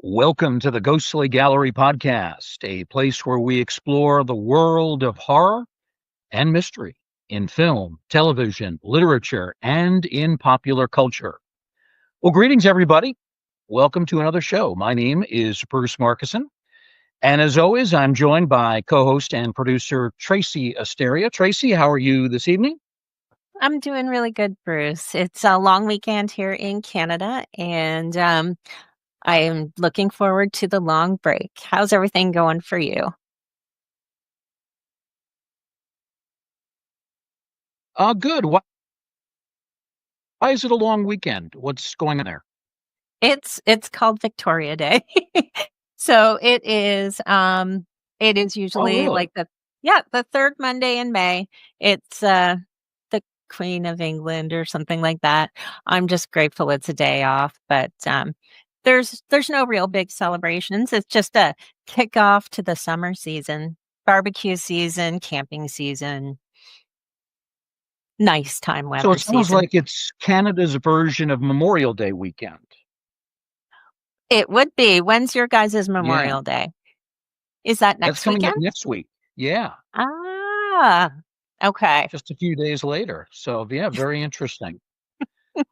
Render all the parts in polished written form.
Welcome to the Ghostly Gallery podcast, a place where we explore the world of horror and mystery in film, television, literature, and in popular culture. Well, greetings, everybody. Welcome to another show. My name is Bruce Markison, and as always, I'm joined by co-host and producer Tracy Asteria. Tracy, how are you this evening? I'm doing really good, Bruce. It's a long weekend here in Canada, and I am looking forward to the long break. How's everything going for you? Good. Why is it a long weekend? What's going on there? It's called Victoria Day. So it is Oh, usually really? like the third Monday in May. It's the Queen of England or something like that. I'm just grateful it's a day off, but there's no real big celebrations. It's just a kickoff to the summer season, barbecue season, camping season, nice time So weather it sounds season. like it's Canada's version of Memorial Day weekend. It would be. When's your guys' Yeah, Memorial Day? Is that that's next coming up weekend? next week. Yeah, Ah, okay. just a few days later. So, yeah, very interesting.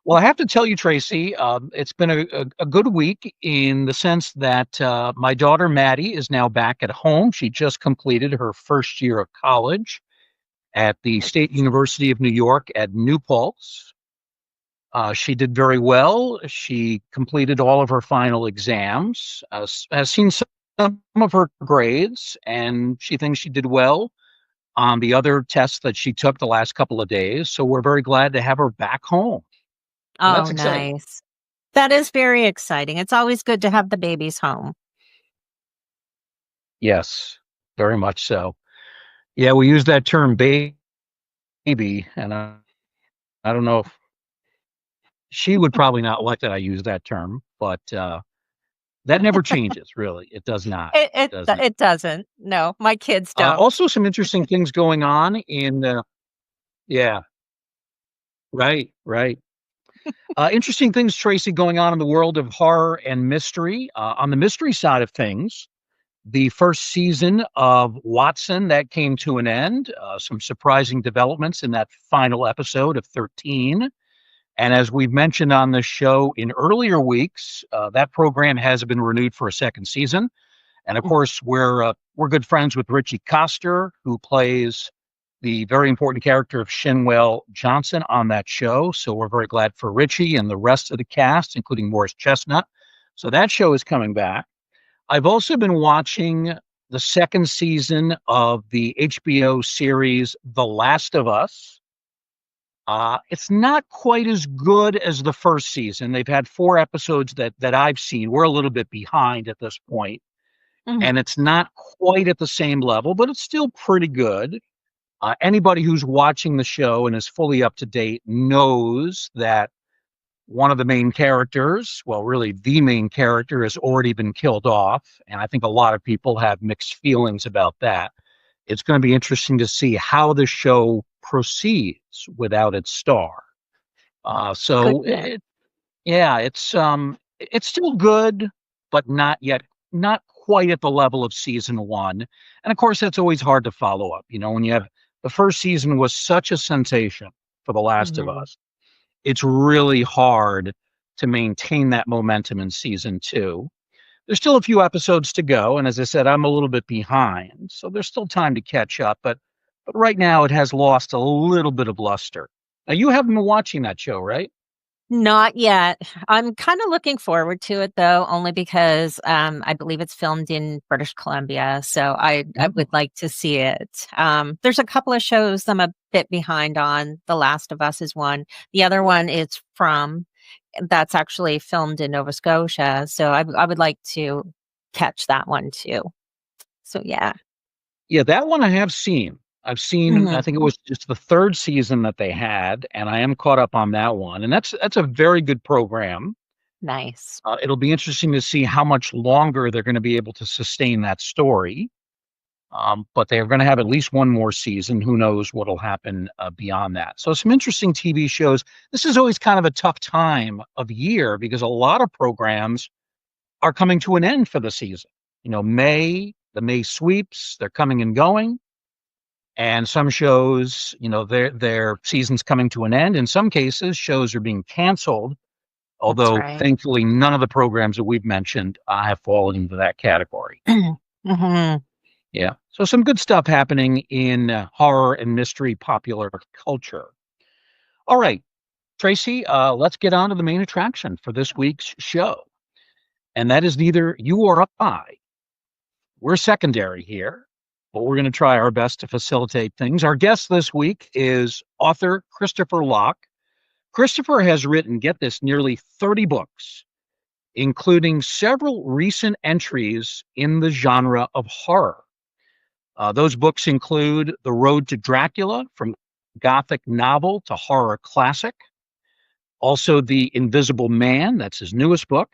Well, I have to tell you, Tracy, it's been a good week in the sense that my daughter Maddie is now back at home. She just completed her first year of college at the State University of New York at New Paltz. She did very well. She completed all of her final exams, has seen some of her grades, and she thinks she did well on the other tests that she took the last couple of days. So we're very glad to have her back home. So that's Oh, exciting. nice. That is very exciting. It's always good to have the babies home. Yes, very much so. Yeah, we use that term baby, and I don't know if she would probably not like that I use that term, but that never changes, really. It does not. It It it does do- not. it doesn't. No, my kids don't. Also, some interesting things going on in, yeah, right, right. Interesting things, Tracy, going on in the world of horror and mystery. On the mystery side of things, the first season of Watson that came to an end. Some surprising developments in that final episode of 13. And as we've mentioned on the show in earlier weeks, that program has been renewed for a second season. And of course, we're good friends with Richie Coster, who plays the very important character of Shinwell Johnson on that show. So we're very glad for Richie and the rest of the cast, including Morris Chestnut. So that show is coming back. I've also been watching the second season of the HBO series The Last of Us. It's not quite as good as the first season. They've had 4 episodes that I've seen. We're a little bit behind at this point, Mhm. and it's not quite at the same level, but it's still pretty good. Anybody who's watching the show and is fully up to date knows that one of the main characters, well, really the main character, has already been killed off. And I think a lot of people have mixed feelings about that. It's going to be interesting to see how the show proceeds without its star. So Goodness. yeah, it's still good, but not quite at the level of season one. And of course, that's always hard to follow up. You know, when you have the first season was such a sensation for The Last of Mhm. Us, it's really hard to maintain that momentum in season two. There's still a few episodes to go, and as I said, I'm a little bit behind, so there's still time to catch up. But right now, it has lost a little bit of luster. Now, you haven't been watching that show, right? Not yet. I'm kind of looking forward to it though, only because I believe it's filmed in British Columbia, so I Mhm. would like to see it. There's a couple of shows I'm a bit behind on. The Last of Us is one. The other one is that's actually filmed in Nova Scotia, so I would like to catch that one too. So yeah. Yeah, that one I have seen. I've seen. I Hmm. think it was just the third season that they had, and I am caught up on that one. And that's a very good program. Nice. It'll be interesting to see how much longer they're going to be able to sustain that story. But they're going to have at least one more season. Who knows what'll happen beyond that? So some interesting TV shows. This is always kind of a tough time of year because a lot of programs are coming to an end for the season. The May sweeps, they're coming and going. And some shows, their season's coming to an end. In some cases, shows are being canceled, That's although right. thankfully none of the programs that we've mentioned have fallen into that category. Mm-hmm. Yeah. So some good stuff happening in horror and mystery popular culture. All right, Tracy, let's get on to the main attraction for this week's show. And that is neither you or I. We're secondary here, but we're going to try our best to facilitate things. Our guest this week is author Christopher Locke. Christopher has written, get this, nearly 30 books, including several recent entries in the genre of horror. Those books include The Road to Dracula, from Gothic novel to horror classic. Also, The Invisible Man, that's his newest book.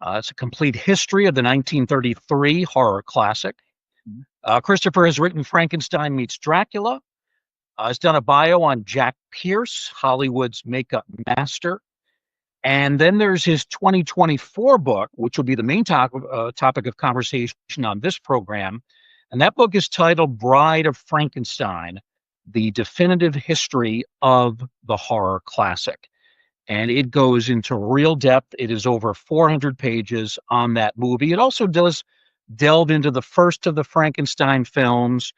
It's a complete history of the 1933 horror classic. Christopher has written Frankenstein Meets Dracula. Has done a bio on Jack Pierce, Hollywood's makeup master. And then there's his 2024 book, which will be the main topic of conversation on this program. And that book is titled Bride of Frankenstein, The Definitive History of the Horror Classic. And it goes into real depth. It is over 400 pages on that movie. It also does delve into the first of the Frankenstein films,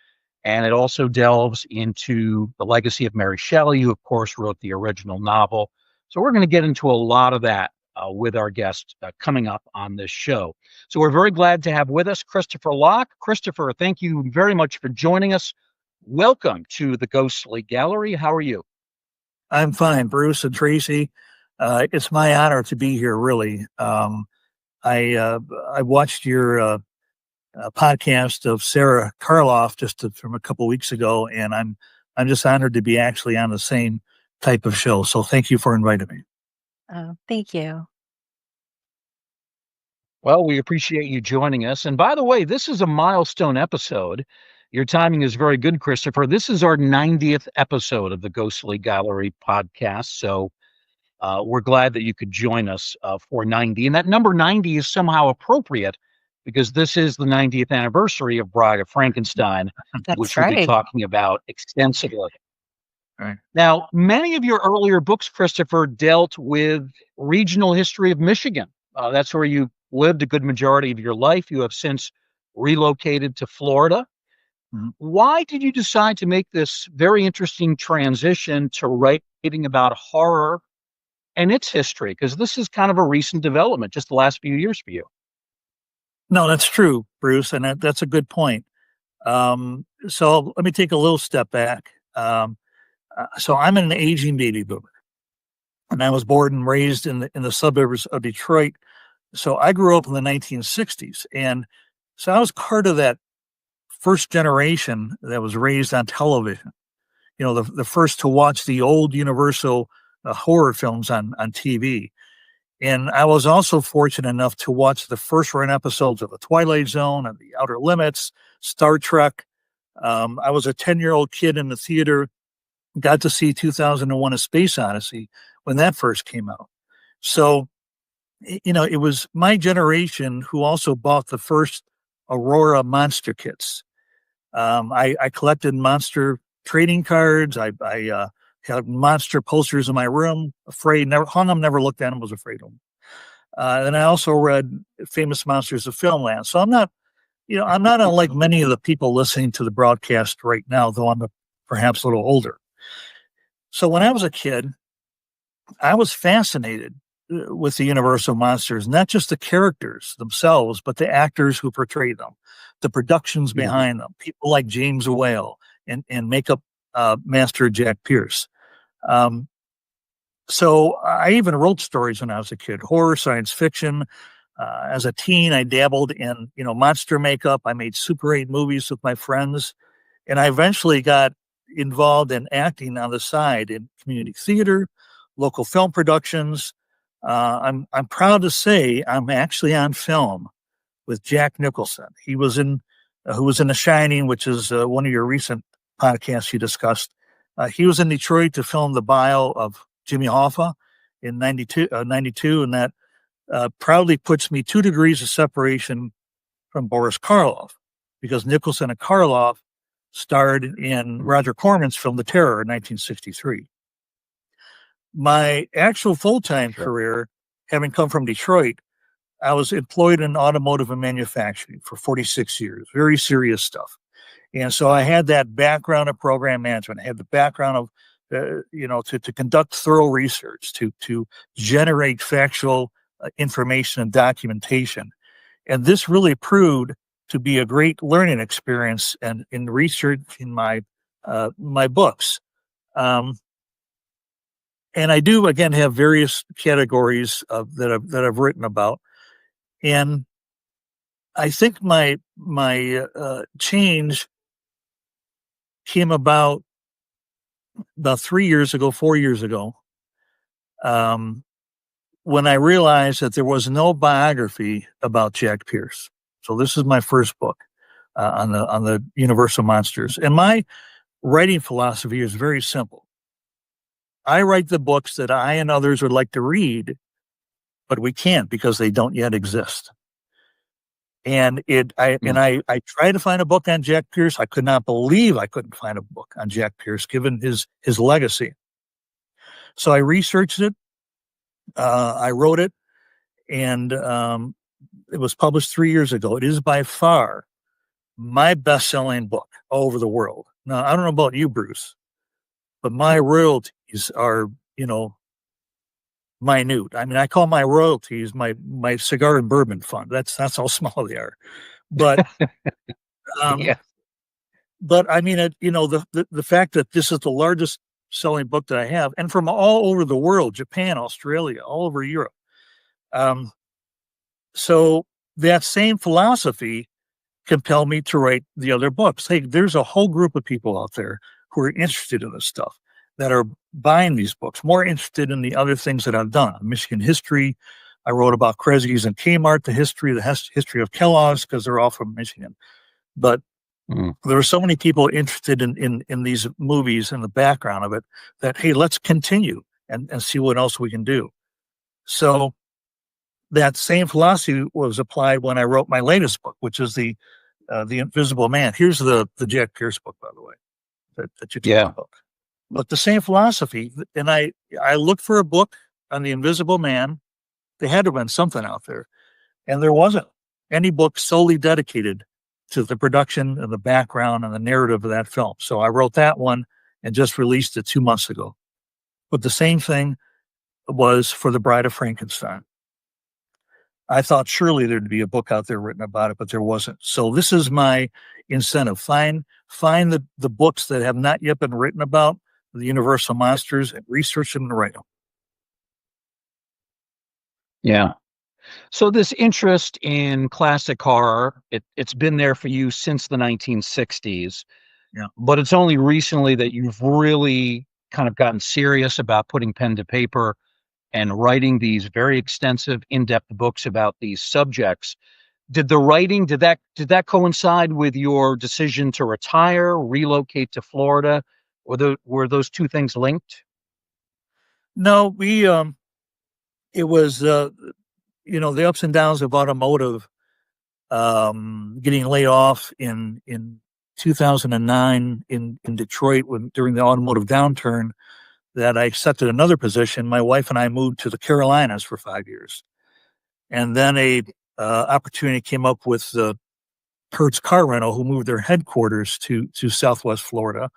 and it also delves into the legacy of Mary Shelley, who, of course, wrote the original novel. So we're going to get into a lot of that with our guest coming up on this show. So we're very glad to have with us Christopher Locke. Christopher, thank you very much for joining us. Welcome to the Ghostly Gallery. How are you? I'm fine, Bruce and Tracy. It's my honor to be here, really. I watched your podcast of Sarah Karloff from a couple weeks ago, and I'm just honored to be actually on the same type of show. So thank you for inviting me. Oh, thank you. Well, we appreciate you joining us. And by the way, this is a milestone episode. Your timing is very good, Christopher. This is our 90th episode of the Ghostly Gallery podcast. So we're glad that you could join us for 90. And that number 90 is somehow appropriate because this is the 90th anniversary of Bride of Frankenstein, which we'll be talking about extensively. Right. Now, many of your earlier books, Christopher, dealt with regional history of Michigan. That's where you lived a good majority of your life. You have since relocated to Florida. Mm-hmm. Why did you decide to make this very interesting transition to writing about horror and its history? Because this is kind of a recent development, just the last few years for you. No, that's true, Bruce, and that's a good point. So let me take a little step back. So I'm an aging baby boomer, and I was born and raised in the suburbs of Detroit. So I grew up in the 1960s, and so I was part of that first generation that was raised on television. You know, the first to watch the old Universal horror films on TV. And I was also fortunate enough to watch the first run episodes of The Twilight Zone and The Outer Limits, Star Trek. I was a 10-year-old kid in the theater, got to see 2001: A Space Odyssey when that first came out. So, you know, it was my generation who also bought the first Aurora monster kits. I collected monster trading cards. I had monster posters in my room. Afraid, never hung them, never looked at them, was afraid of them. And I also read Famous Monsters of Filmland. So I'm not unlike many of the people listening to the broadcast right now, though I'm perhaps a little older. So when I was a kid, I was fascinated with the Universal monsters, not just the characters themselves, but the actors who portrayed them, the productions behind them, people like James Whale and makeup master Jack Pierce. So I even wrote stories when I was a kid, horror, science fiction. As a teen, I dabbled in, monster makeup. I made Super 8 movies with my friends, and I eventually got involved in acting on the side in community theater, local film productions. I'm proud to say I'm actually on film with Jack Nicholson. He was who was in The Shining, which is one of your recent podcasts you discussed. He was in Detroit to film the bio of Jimmy Hoffa in 92, and that proudly puts me 2 degrees of separation from Boris Karloff, because Nicholson and Karloff starred in Roger Corman's film The Terror in 1963. My actual full-time career, having come from Detroit, I was employed in automotive and manufacturing for 46 years, very serious stuff. And so I had that background of program management. I had the background of, to conduct thorough research, to generate factual information and documentation. And this really proved to be a great learning experience and in researching my books. And I do, again, have various categories that I've written about. And I think my change came about 3 years ago, 4 years ago, when I realized that there was no biography about Jack Pierce. So this is my first book on the Universal Monsters. And my writing philosophy is very simple. I write the books that I and others would like to read, but we can't because they don't yet exist. And I tried to find a book on Jack Pierce. I could not believe I couldn't find a book on Jack Pierce, given his legacy. So I researched it. I wrote it, and it was published 3 years ago. It is by far my best-selling book all over the world. Now, I don't know about you, Bruce, but my royalties are, minute. I mean, I call my royalties my cigar and bourbon fund. That's how small they are. But Yeah. but I mean, the fact that this is the largest selling book that I have, and from all over the world, Japan, Australia, all over Europe. So that same philosophy compelled me to write the other books. Hey, there's a whole group of people out there who are interested in this stuff, that are buying these books, more interested in the other things that I've done. Michigan history. I wrote about Kresge's and Kmart, the history of Kellogg's, because they're all from Michigan. But there are so many people interested in these movies and the background of it that, hey, let's continue and see what else we can do. So that same philosophy was applied when I wrote my latest book, which is the Invisible Man. Here's the Jack Pierce book, by the way, that you talked about. But the same philosophy, and I looked for a book on the Invisible Man. There had to have been something out there, and there wasn't any book solely dedicated to the production and the background and the narrative of that film. So I wrote that one and just released it 2 months ago. But the same thing was for The Bride of Frankenstein. I thought surely there'd be a book out there written about it, but there wasn't. So this is my incentive. Find the books that have not yet been written about, the Universal Monsters, and research them and write them. Yeah. So this interest in classic horror, it's been there for you since the 1960s. Yeah. But it's only recently that you've really kind of gotten serious about putting pen to paper and writing these very extensive, in-depth books about these subjects. Did that coincide with your decision to retire, relocate to Florida, or were those two things linked? No, it was the ups and downs of automotive, getting laid off in 2009 in Detroit during the automotive downturn, that I accepted another position. My wife and I moved to the Carolinas for 5 years. And then a opportunity came up with the Hertz Car Rental, who moved their headquarters to Southwest Florida.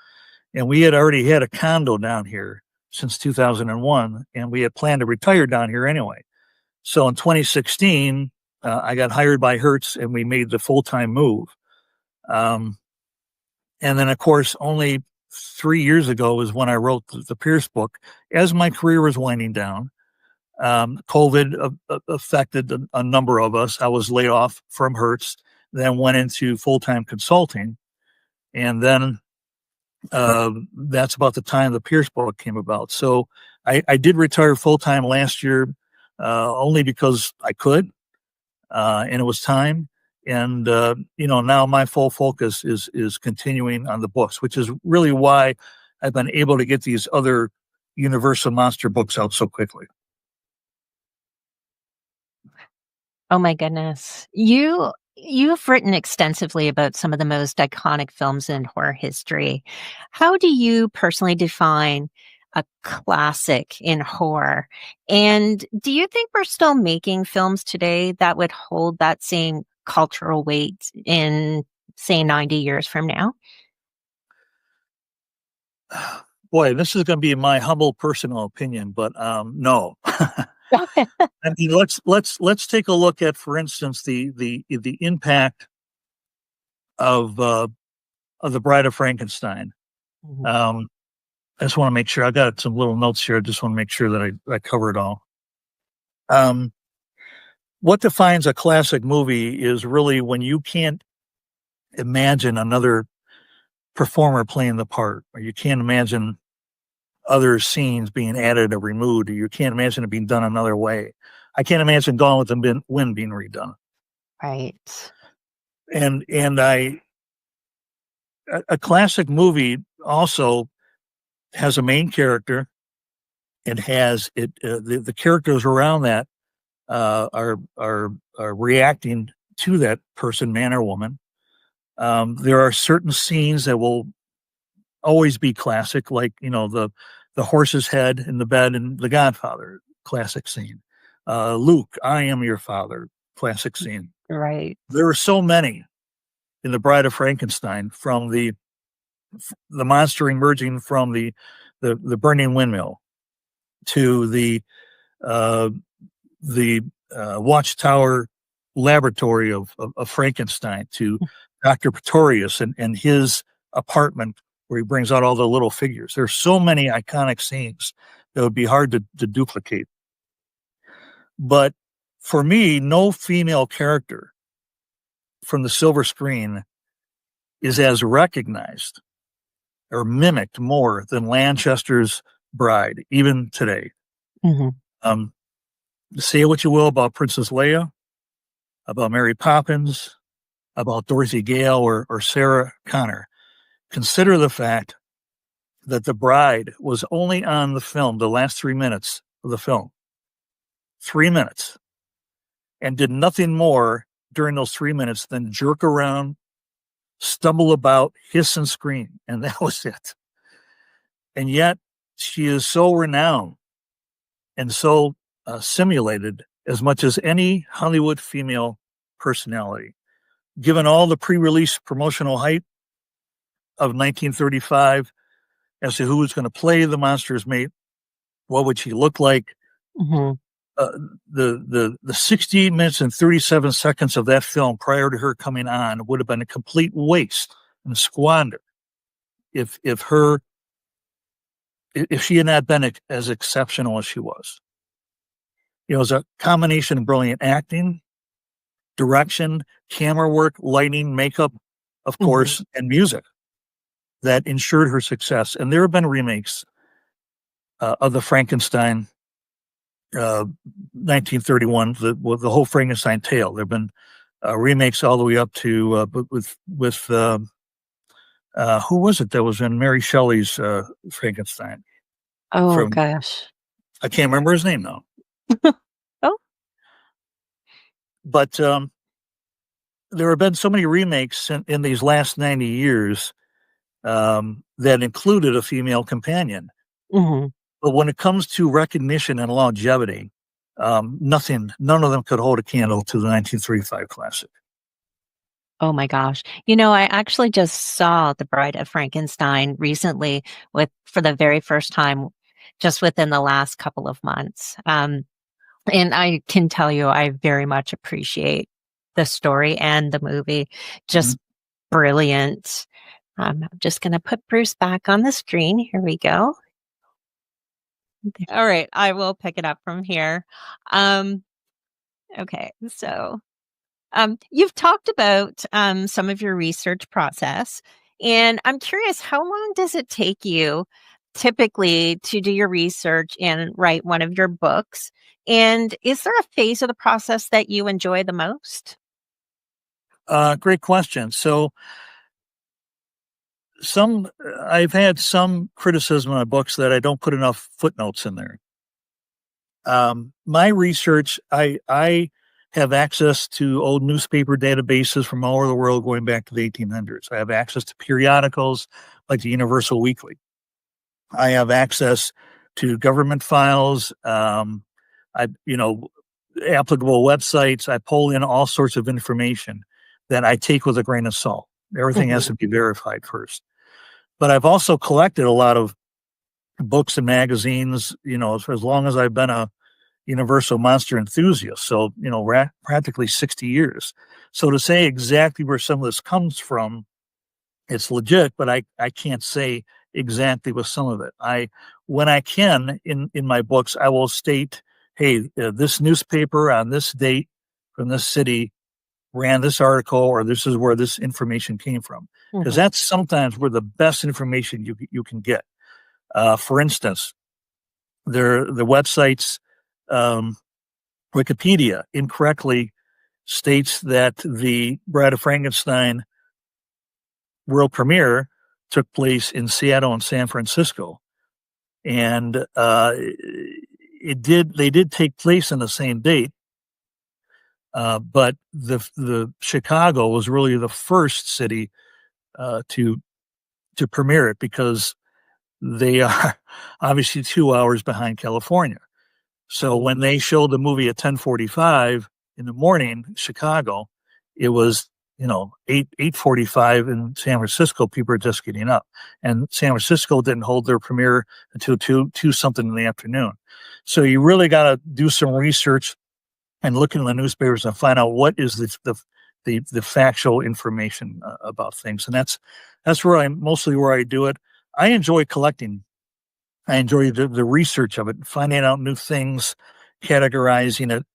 And we had already had a condo down here since 2001, and we had planned to retire down here anyway. So in 2016, I got hired by Hertz, and we made the full-time move. And then, of course, only 3 years ago is when I wrote the Pierce book. As my career was winding down, COVID affected a number of us. I was laid off from Hertz, then went into full-time consulting. And then that's about the time the Pierce book came about. So I did retire full-time last year, only because I could, and it was time. And, now my full focus is continuing on the books, which is really why I've been able to get these other Universal Monster books out so quickly. Oh my goodness. You've written extensively about some of the most iconic films in horror history. How do you personally define a classic in horror? And do you think we're still making films today that would hold that same cultural weight in, say, 90 years from now? Boy, this is going to be my humble personal opinion, but no. I mean, let's take a look at, for instance, the impact of the Bride of Frankenstein. Mhm. I just want to make sure I got some little notes here. I just want to make sure that I cover it all. Um, what defines a classic movie is really when you can't imagine another performer playing the part, or you can't imagine other scenes being added or removed, or you can't imagine it being done another way. I can't imagine Gone with the Wind being redone. Right. And a classic movie also has a main character. It has the characters around that are reacting to that person, man or woman. There are certain scenes that will always be classic, like the horse's head in the bed in The Godfather, classic scene. Luke, I am your father, classic scene. Right. There are so many in The Bride of Frankenstein, from the monster emerging from the burning windmill to uh, the watchtower laboratory of Frankenstein, to Dr. Pretorius and his apartment where he brings out all the little figures. There's so many iconic scenes that would be hard to duplicate. But for me, no female character from the silver screen is as recognized or mimicked more than Lanchester's bride, even today. Hmm. Um, say what you will about Princess Leia, about Mary Poppins, about Dorothy Gale or Sarah Connor. Consider the fact that the bride was only on the film the last 3 minutes of the film. 3 minutes. And did nothing more during those 3 minutes than jerk around, stumble about, hiss and scream. And that was it. And yet she is so renowned and so simulated as much as any Hollywood female personality. Given all the pre-release promotional hype of 1935 as to who was going to play the monster's mate, what would she look like? Hmm. The 68 minutes and 37 seconds of that film prior to her coming on would have been a complete waste and a squander if she had not been as exceptional as she was. It was a combination of brilliant acting, direction, camera work, lighting, makeup, of course, and music that ensured her success. And there have been remakes of the Frankenstein 1931, the whole Frankenstein tale. There have been remakes all the way up to with who was it that was in Mary Shelley's Frankenstein? Oh From gosh. I can't remember his name now. Oh. But there have been so many remakes in these last 90 years that included a female companion. Hmm. But when it comes to recognition and longevity, none of them could hold a candle to the 1935 classic. Oh my gosh. I actually just saw The Bride of Frankenstein recently for the very first time, just within the last couple of months. And I can tell you, I very much appreciate the story and the movie. Just brilliant. I'm just going to put Bruce back on the screen. Here we go. All right. I will pick it up from here. Okay. So you've talked about some of your research process, and I'm curious, how long does it take you typically to do your research and write one of your books? And is there a phase of the process that you enjoy the most? Great question. So I've had some criticism on my books that I don't put enough footnotes in there. My research, I have access to old newspaper databases from all over the world going back to the 1800s. I have access to periodicals like the Universal Weekly. I have access to government files, applicable websites. I pull in all sorts of information that I take with a grain of salt. Everything has to be verified first. But I've also collected a lot of books and magazines, for as long as I've been a Universal monster enthusiast. So, practically 60 years. So to say exactly where some of this comes from, it's legit, but I can't say exactly with some of it. When I can in my books, I will state, hey, this newspaper on this date from this city ran this article, or this is where this information came from. Because that's sometimes where the best information you can get. For instance, the websites, Wikipedia incorrectly states that the Bride of Frankenstein world premiere took place in Seattle and San Francisco, and they did take place on the same date, but the Chicago was really the first city to premiere it, because they are obviously 2 hours behind California. So when they showed the movie at 10:45 in the morning, Chicago, it was 8:45 in San Francisco. People are just getting up, and San Francisco didn't hold their premiere until two something in the afternoon. So you really got to do some research and look in the newspapers and find out what is the factual information about things, and that's mostly where I do it. I enjoy collecting. I enjoy the research of it, finding out new things, categorizing it,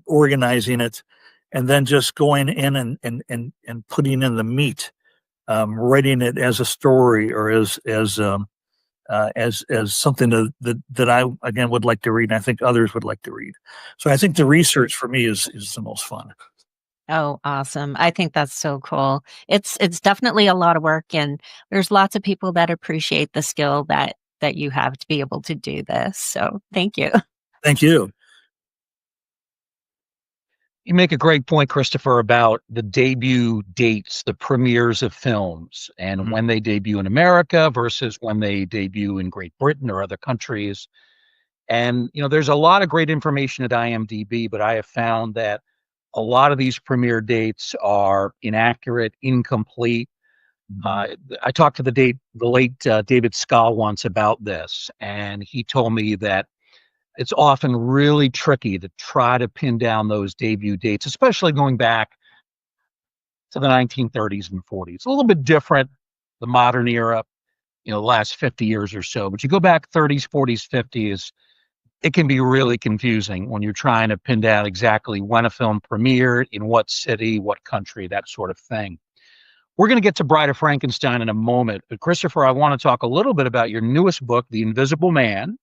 organizing it, and then just going in and putting in the meat, writing it as a story, or as something that I again would like to read, and I think others would like to read. So I think the research for me is the most fun. Oh, awesome. I think that's so cool. It's definitely a lot of work, and there's lots of people that appreciate the skill that you have to be able to do this. So thank you. Thank you. You make a great point, Christopher, about the debut dates, the premieres of films, and when they debut in America versus when they debut in Great Britain or other countries. And, there's a lot of great information at IMDb, but I have found that a lot of these premiere dates are inaccurate, incomplete. I talked to the late David Scull once about this, and he told me that it's often really tricky to try to pin down those debut dates, especially going back to the 1930s and 40s. A little bit different, the modern era, the last 50 years or so. But you go back 30s, 40s, 50s, it can be really confusing when you're trying to pin down exactly when a film premiered, in what city, what country, that sort of thing. We're going to get to Bride of Frankenstein in a moment. But Christopher, I want to talk a little bit about your newest book, The Invisible Man.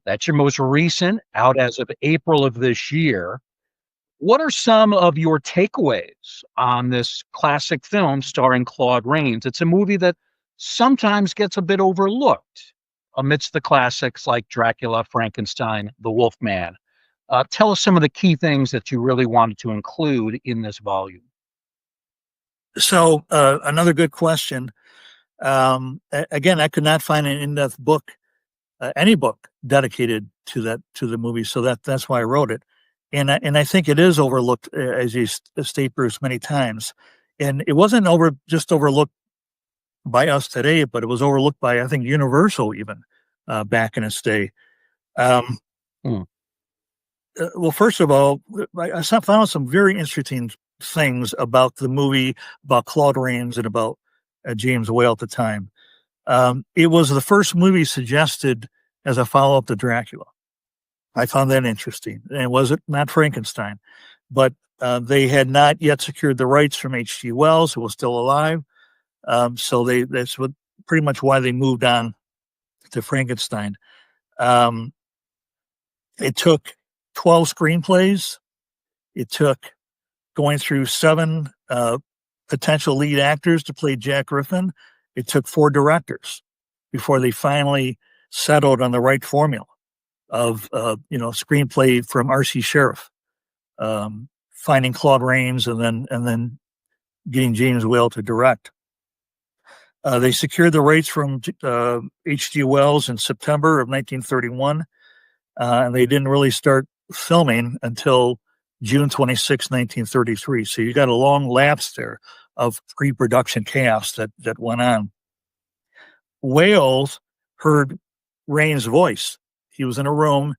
That's your most recent, out as of April of this year. What are some of your takeaways on this classic film starring Claude Rains? It's a movie that sometimes gets a bit overlooked amidst the classics like Dracula, Frankenstein, The Wolfman. Tell us some of the key things that you really wanted to include in this volume. So another good question. Again, I could not find an in-depth book, any book dedicated to the movie, so that's why I wrote it. And I think it is overlooked, as you state, Bruce, many times. And it wasn't just overlooked by us today, but it was overlooked by, I think, Universal even back in its day. Well, first of all, I found some very interesting things about the movie, about Claude Rains, and about James Whale at the time. It was the first movie suggested as a follow-up to Dracula. I found that interesting. And it wasn't not Frankenstein, but they had not yet secured the rights from H.G. Wells, who was still alive. So that's pretty much why they moved on to Frankenstein. It took 12 screenplays. It took going through 7 potential lead actors to play Jack Griffin. It took 4 directors before they finally settled on the right formula of screenplay from R.C. Sheriff. finding Claude Rains and then getting James Whale to direct. They secured the rights from H.G. Wells in September of 1931, and they didn't really start filming until June 26, 1933. So you got a long lapse there of pre-production chaos that went on. Wales heard Rains' voice. He was in a room,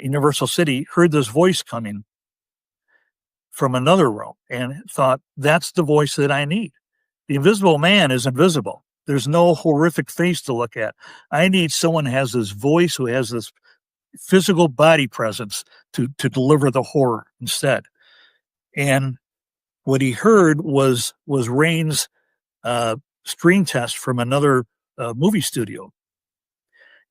Universal City, heard this voice coming from another room and thought, that's the voice that I need. The Invisible Man is invisible. There's no horrific face to look at. I need someone who has this voice, who has this physical body presence to deliver the horror instead. And what he heard was Rains' screen test from another movie studio.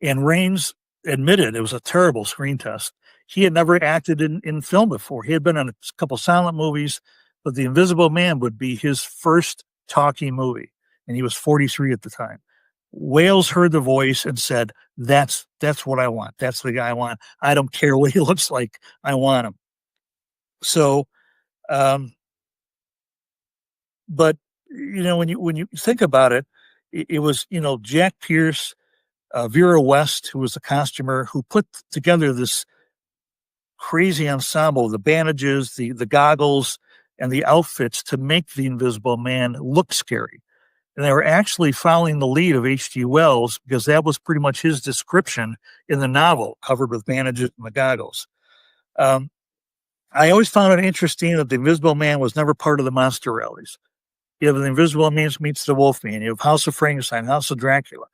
And Rains admitted it was a terrible screen test. He had never acted in film before. He had been in a couple silent movies, but The Invisible Man would be his first talking movie. And he was 43 at the time. Wales heard the voice and said, that's what I want. That's the guy I want. I don't care what he looks like. I want him. So, but when you think about it, it was, Jack Pierce, Vera West, who was the costumer, who put together this crazy ensemble, the bandages, the goggles, and the outfits to make the Invisible Man look scary. And they were actually following the lead of H.G. Wells because that was pretty much his description in the novel, covered with bandages and the goggles. I always found it interesting that the Invisible Man was never part of the monster rallies. You have the Invisible Man meets the Wolfman. You have House of Frankenstein, House of Dracula.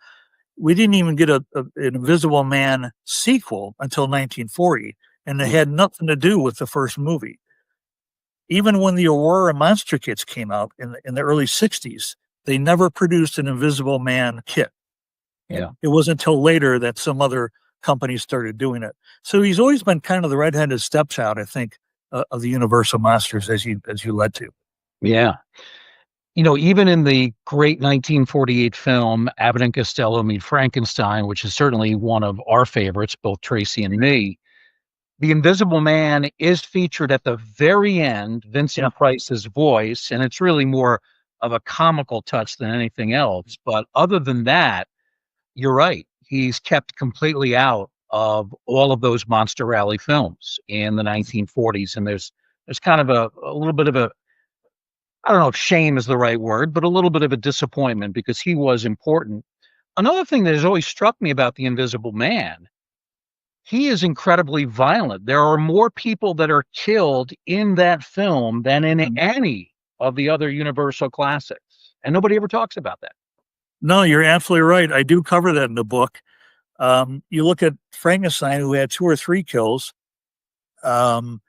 We didn't even get an Invisible Man sequel until 1940, and it had nothing to do with the first movie. Even when the Aurora Monster Kits came out in the early 60s, they never produced an Invisible Man kit. Yeah. It wasn't until later that some other companies started doing it. So he's always been kind of the red-headed stepchild, I think, of the Universal Monsters, as you led to. Yeah. Even in the great 1948 film, Abbott and Costello Meet Frankenstein, which is certainly one of our favorites, both Tracy and me, the Invisible Man is featured at the very end, Vincent Price's voice, and it's really more of a comical touch than anything else. But other than that, you're right. He's kept completely out of all of those Monster Rally films in the 1940s. And there's kind of a little bit of a, I don't know if shame is the right word, but a little bit of a disappointment because he was important. Another thing that has always struck me about the Invisible Man, he is incredibly violent. There are more people that are killed in that film than in any of the other Universal classics. And nobody ever talks about that. No, you're absolutely right. I do cover that in the book. You look at Frankenstein, who had 2 or 3 kills. The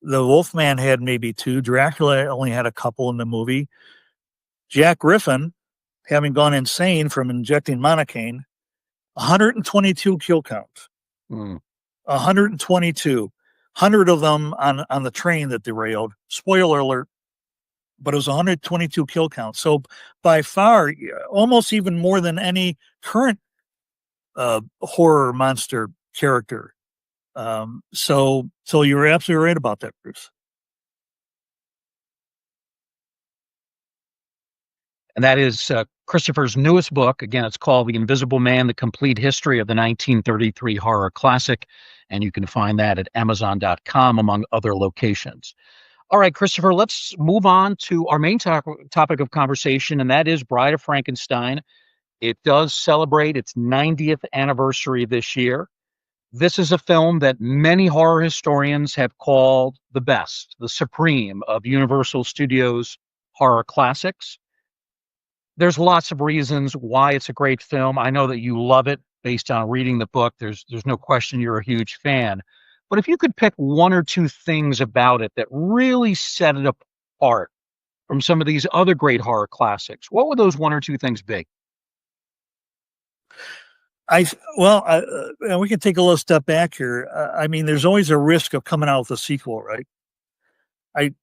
Wolfman had maybe 2. Dracula only had a couple in the movie. Jack Griffin, having gone insane from injecting monocaine, 122 kill counts. 122. 100 of them on the train that derailed. Spoiler alert. But it was 122 kill counts. So by far, almost even more than any current horror monster character. So you're absolutely right about that, Bruce. And that is Christopher's newest book. Again, it's called The Invisible Man, The Complete History of the 1933 Horror Classic. And you can find that at Amazon.com, among other locations. All right, Christopher, let's move on to our main topic of conversation, and that is Bride of Frankenstein. It does celebrate its 90th anniversary this year. This is a film that many horror historians have called the best, the supreme of Universal Studios horror classics. There's lots of reasons why it's a great film. I know that you love it based on reading the book. There's no question you're a huge fan. But if you could pick 1 or 2 things about it that really set it apart from some of these other great horror classics, what would those 1 or 2 things be? We can take a little step back here. I mean, there's always a risk of coming out with a sequel, right? I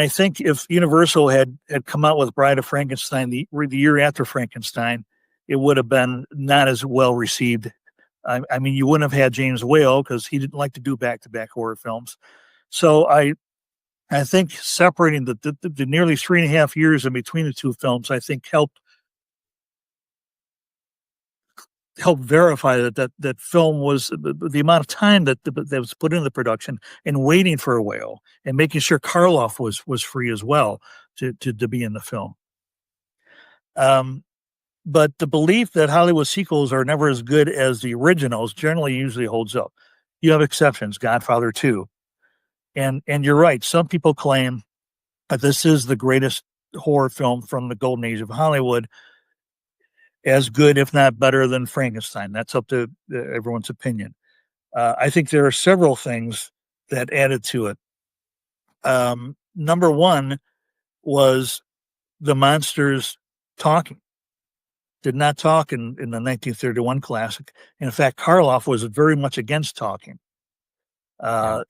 think if Universal had come out with Bride of Frankenstein the year after Frankenstein, it would have been not as well received. I mean, you wouldn't have had James Whale because he didn't like to do back-to-back horror films. So I think separating the nearly 3.5 years in between the two films, I think helped verify that film was the amount of time that was put into the production and waiting for a whale and making sure Karloff was free as well to be in the film. But the belief that Hollywood sequels are never as good as the originals generally usually holds up. You have exceptions, Godfather 2. And you're right. Some people claim that this is the greatest horror film from the golden age of Hollywood, as good, if not better, than Frankenstein. That's up to everyone's opinion. I think there are several things that added to it. Number one was the monsters talking. Did not talk in the 1931 classic. In fact, Karloff was very much against talking.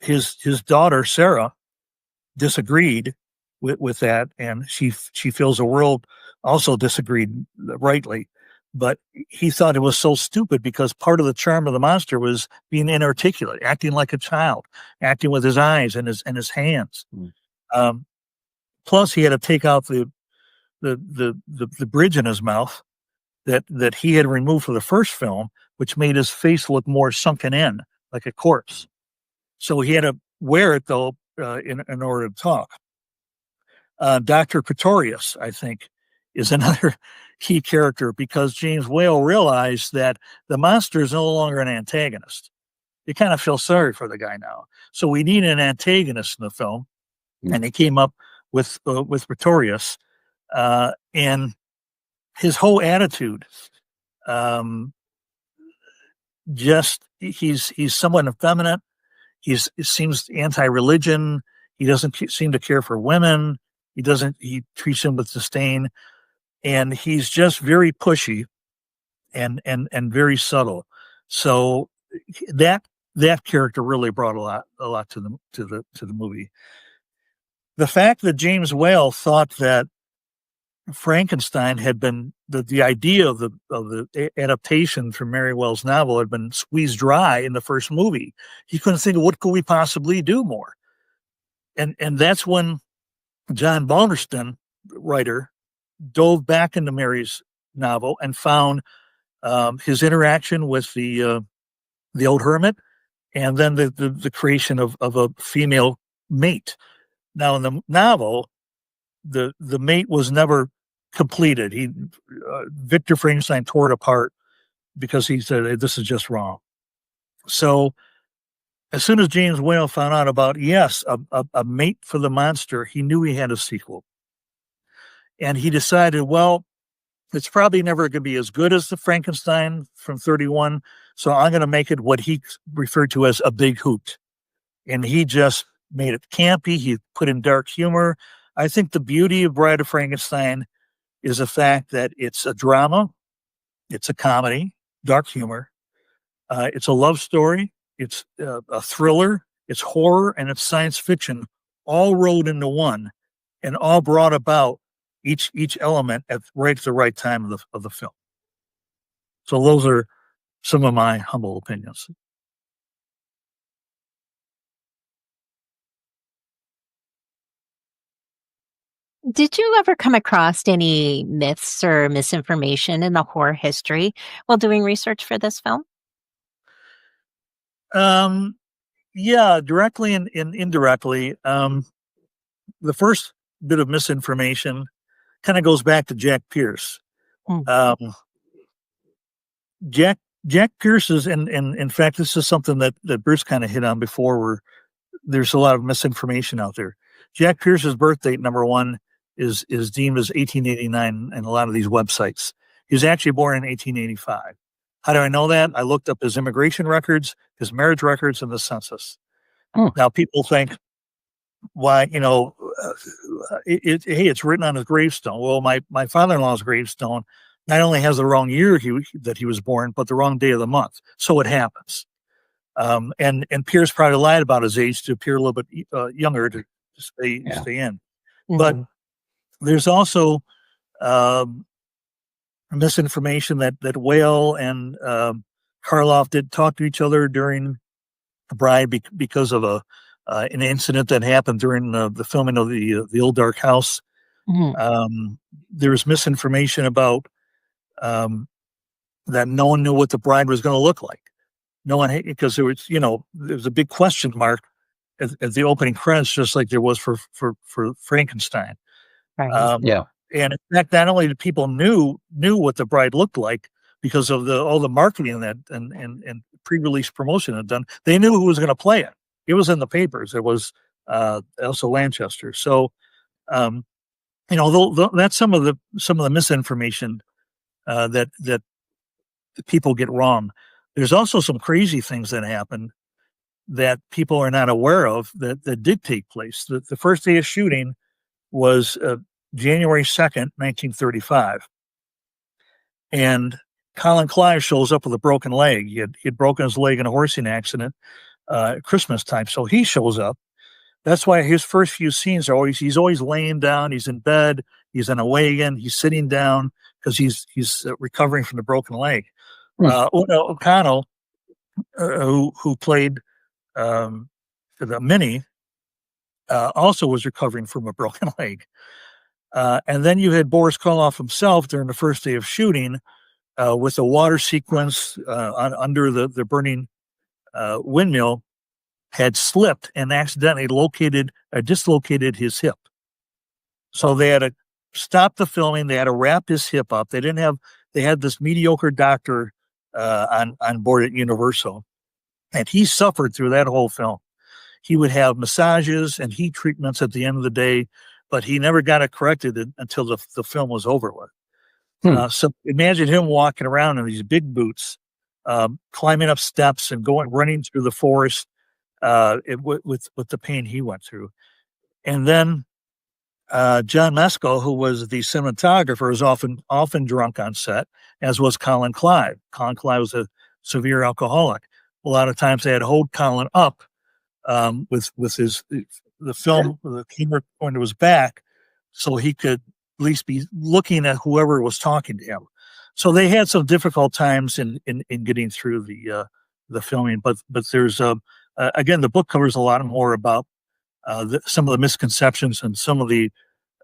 His daughter, Sarah, disagreed with that, and she feels the world also disagreed rightly. But he thought it was so stupid because part of the charm of the monster was being inarticulate, acting like a child, acting with his eyes and his hands. Plus, he had to take out the bridge in his mouth that he had removed for the first film, which made his face look more sunken in, like a corpse. So he had to wear it though in order to talk. Dr. Pretorius, I think, is another key character because James Whale realized that the monster is no longer an antagonist. You kind of feel sorry for the guy now. So we need an antagonist in the film. And he came up with Pretorius. And his whole attitude, he's somewhat effeminate. He seems anti-religion. He doesn't seem to care for women. He treats them with disdain. And he's just very pushy and very subtle. So that character really brought a lot to the movie. The fact that James Whale thought that Frankenstein had been the idea of the adaptation from Mary Wells' novel had been squeezed dry in the first movie. He couldn't think of what could we possibly do more. And that's when John Balderston, writer, dove back into Mary's novel and found his interaction with the old hermit, and then the creation of a female mate. Now in the novel, the mate was never completed. Victor Frankenstein tore it apart because he said this is just wrong. So as soon as James Whale found out about a mate for the monster, he knew he had a sequel. And he decided, well, it's probably never going to be as good as the Frankenstein from 31. So I'm going to make it what he referred to as a big hoot. And he just made it campy. He put in dark humor. I think the beauty of Bride of Frankenstein is the fact that it's a drama. It's a comedy, dark humor. It's a love story. It's a thriller. It's horror and it's science fiction all rolled into one and all brought about each element at the right time of the film. So those are some of my humble opinions. Did you ever come across any myths or misinformation in the horror history while doing research for this film? Yeah, directly and indirectly. The first bit of misinformation kind of goes back to Jack Pierce. Jack Pierce is, and in fact, this is something that Bruce kind of hit on before, where there's a lot of misinformation out there. Jack Pierce's birth date, number one, is deemed as 1889 in a lot of these websites. He was actually born in 1885. How do I know that? I looked up his immigration records, his marriage records, and the census. Now, people think, why, it's written on his gravestone. Well, my father-in-law's gravestone not only has the wrong year that he was born, but the wrong day of the month. So it happens. And Pierce probably lied about his age to appear a little bit younger to stay in. Mm-hmm. But there's also misinformation that Whale and Karloff did talk to each other during the Bride because of a an incident that happened during the filming of the Old Dark House. Mhm. There was misinformation about that no one knew what the bride was going to look like. No one, because there was a big question mark at the opening credits, just like there was for Frankenstein. Right. Yeah. And in fact, not only did people knew what the bride looked like because of all the marketing that and pre-release promotion had done, they knew who was going to play it. It was in the papers. It was Elsa Lanchester. So that's some of the misinformation that people get wrong. There's also some crazy things that happen that people are not aware of that did take place. The first day of shooting was January 2nd, 1935. And Colin Clive shows up with a broken leg. He had broken his leg in a horsing accident at Christmas time. So he shows up. That's why his first few scenes are he's always laying down. He's in bed. He's in a wagon. He's sitting down because he's recovering from the broken leg. Hmm. Una O'Connell, who played the Minnie, also was recovering from a broken leg. And then you had Boris Karloff himself during the first day of shooting with a water sequence under the burning windmill, had slipped and accidentally dislocated his hip. So they had to stop the filming. They had to wrap his hip up. They had this mediocre doctor on board at Universal, and he suffered through that whole film. He would have massages and heat treatments at the end of the day, but he never got it corrected until the film was over with. So imagine him walking around in these big boots, climbing up steps and running through the forest with the pain he went through. And then John Mesco, who was the cinematographer, was often drunk on set, as was Colin Clive. Colin Clive was a severe alcoholic. A lot of times they had to hold Colin up with the camera going to his back, so he could at least be looking at whoever was talking to him. So they had some difficult times in getting through the filming. But there's again, the book covers a lot more about some of the misconceptions and some of the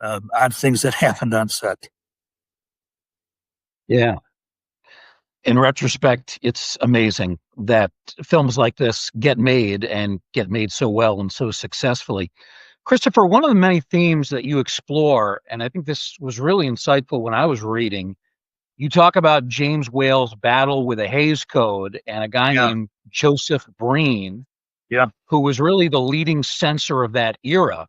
odd things that happened on set. Yeah. In retrospect, it's amazing that films like this get made and get made so well and so successfully. Christopher, one of the many themes that you explore, and I think this was really insightful when I was reading, you talk about James Whale's battle with a Hays Code and a guy Yeah. named Joseph Breen, Yeah. who was really the leading censor of that era.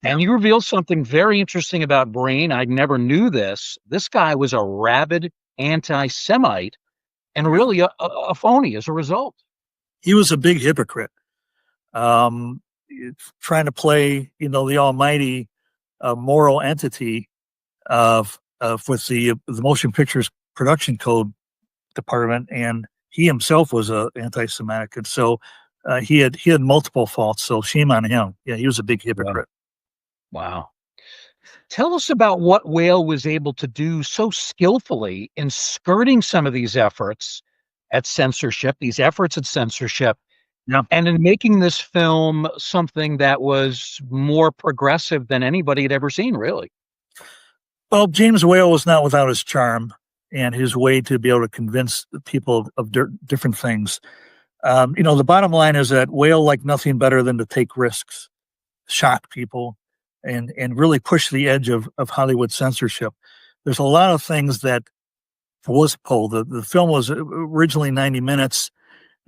And you revealed something very interesting about Breen. I never knew this. This guy was a rabid anti-Semite and really a phony as a result. He was a big hypocrite, um, trying to play, the almighty moral entity with the motion pictures production code department, and he himself was a anti-Semitic, and so he had multiple faults. So shame on him. Yeah, he was a big hypocrite. Wow. Tell us about what Whale was able to do so skillfully in skirting some of these efforts at censorship, Yeah. and in making this film something that was more progressive than anybody had ever seen, really. Well, James Whale was not without his charm and his way to be able to convince people of different things. The bottom line is that Whale liked nothing better than to take risks, shock people, and really push the edge of Hollywood censorship. There's a lot of things that was pulled. The film was originally 90 minutes,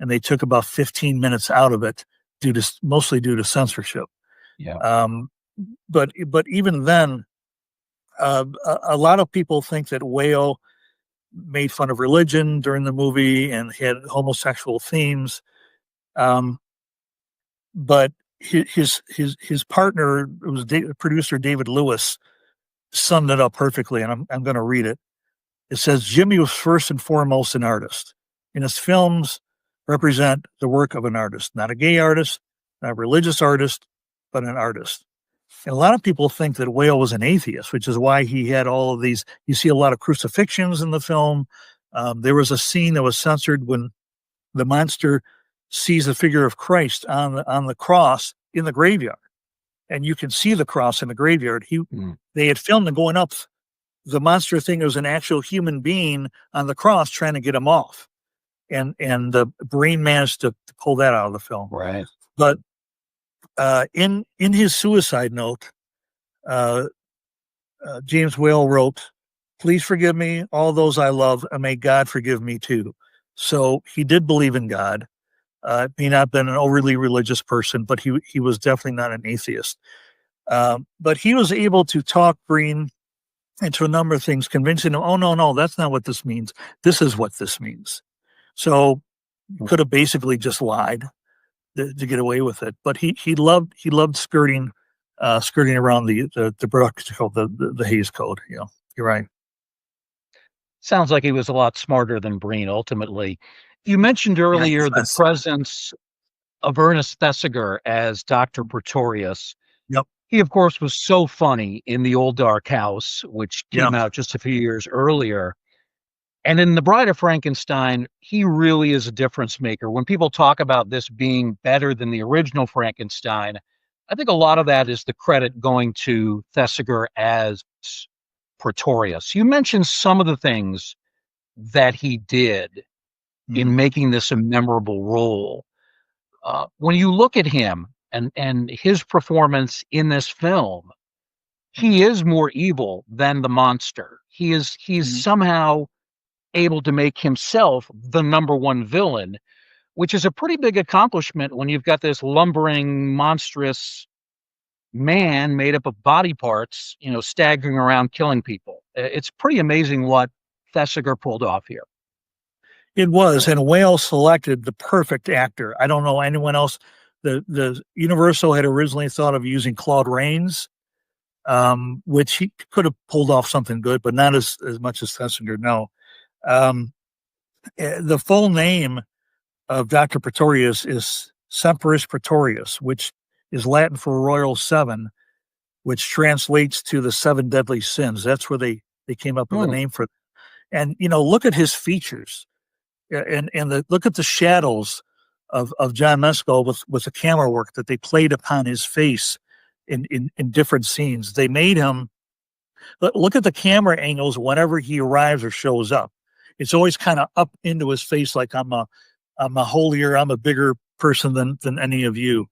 and they took about 15 minutes out of it mostly due to censorship. Yeah. But even then, a lot of people think that Whale made fun of religion during the movie and had homosexual themes. But his partner, it was producer David Lewis, summed it up perfectly, and I'm going to read it. It says, Jimmy was first and foremost an artist, and his films represent the work of an artist, not a gay artist, not a religious artist, but an artist. And a lot of people think that Whale was an atheist, which is why he had all of these. You see a lot of crucifixions in the film. There was a scene that was censored when the monster sees the figure of Christ on the cross in the graveyard, and you can see the cross in the graveyard. They had filmed them going up. The monster thing was an actual human being on the cross trying to get him off, and the brain managed to pull that out of the film. Right. But in his suicide note, James Whale wrote, "Please forgive me, all those I love, and may God forgive me too." So he did believe in God. May not have been an overly religious person, but he was definitely not an atheist. But he was able to talk Breen into a number of things, convincing him, "Oh, no, that's not what this means. This is what this means." So could have basically just lied to get away with it. But he loved skirting around the Hays Code. You know, you're right. Sounds like he was a lot smarter than Breen ultimately. You mentioned Yeah, earlier the presence of Ernest Thesiger as Dr. Pretorius. Yep. He, of course, was so funny in The Old Dark House, which came Yeah. out just a few years earlier. And in The Bride of Frankenstein, he really is a difference maker. When people talk about this being better than the original Frankenstein, I think a lot of that is the credit going to Thesiger as Pretorius. You mentioned some of the things that he did in making this a memorable role. When you look at him and his performance in this film, he is more evil than the monster. He's somehow able to make himself the number one villain, which is a pretty big accomplishment when you've got this lumbering, monstrous man made up of body parts, staggering around killing people. It's pretty amazing what Thesiger pulled off here. It was, and Whale selected the perfect actor. I don't know anyone else. The Universal had originally thought of using Claude Rains, which he could have pulled off something good, but not as much as Thesiger. No. The full name of Dr. Pretorius is Semperis Pretorius, which is Latin for Royal Seven, which translates to the seven deadly sins. That's where they came up with the name for it. And, look at his features. And look at the shadows of John Mescal with the camera work that they played upon his face in different scenes. They made him look at the camera angles whenever he arrives or shows up. It's always kind of up into his face, like I'm a holier, I'm a bigger person than any of you.